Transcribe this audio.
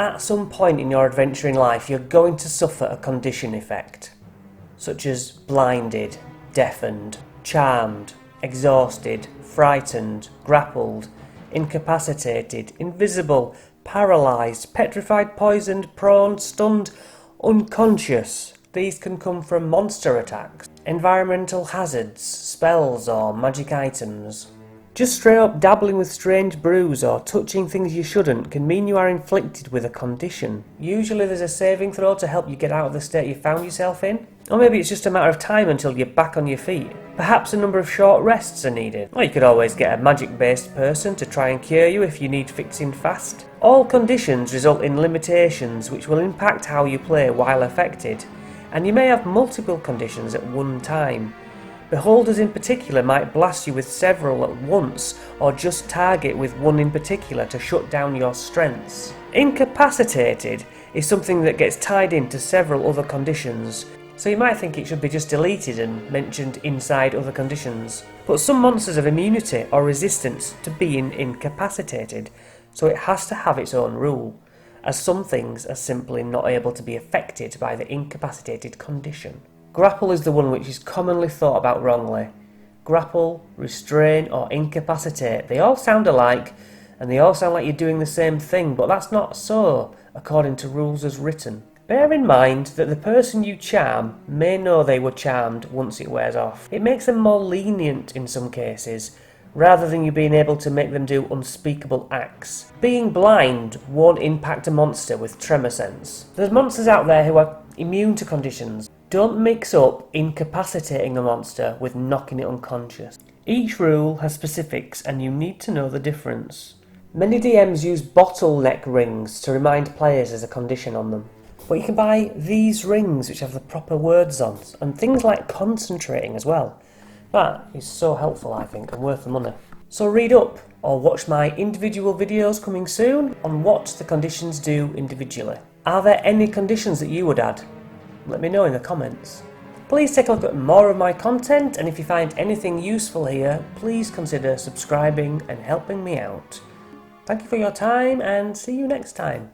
At some point in your adventure in life, you're going to suffer a condition effect, such as blinded, deafened, charmed, exhausted, frightened, grappled, incapacitated, invisible, paralysed, petrified, poisoned, prone, stunned, unconscious. These can come from monster attacks, environmental hazards, spells or magic items. Just straight up dabbling with strange brews or touching things you shouldn't can mean you are inflicted with a condition. Usually there's a saving throw to help you get out of the state you found yourself in. Or maybe it's just a matter of time until you're back on your feet. Perhaps a number of short rests are needed. Or you could always get a magic-based person to try and cure you if you need fixing fast. All conditions result in limitations which will impact how you play while affected. And you may have multiple conditions at one time. Beholders in particular might blast you with several at once, or just target with one in particular to shut down your strengths. Incapacitated is something that gets tied into several other conditions, so you might think it should be just deleted and mentioned inside other conditions. But some monsters have immunity or resistance to being incapacitated, so it has to have its own rule, as some things are simply not able to be affected by the incapacitated condition. Grapple is the one which is commonly thought about wrongly. Grapple, restrain or incapacitate, they all sound alike and they all sound like you're doing the same thing, but that's not so according to rules as written. Bear in mind that the person you charm may know they were charmed once it wears off. It makes them more lenient in some cases, rather than you being able to make them do unspeakable acts. Being blind won't impact a monster with tremor sense. There's monsters out there who are immune to conditions. Don't mix up incapacitating a monster with knocking it unconscious. Each rule has specifics and you need to know the difference. Many DMs use bottleneck rings to remind players there's a condition on them. But you can buy these rings which have the proper words on, and things like concentrating as well. That is so helpful, I think, and worth the money. So read up or watch my individual videos coming soon on what the conditions do individually. Are there any conditions that you would add? Let me know in the comments. Please take a look at more of my content, and if you find anything useful here, please consider subscribing and helping me out. Thank you for your time and see you next time.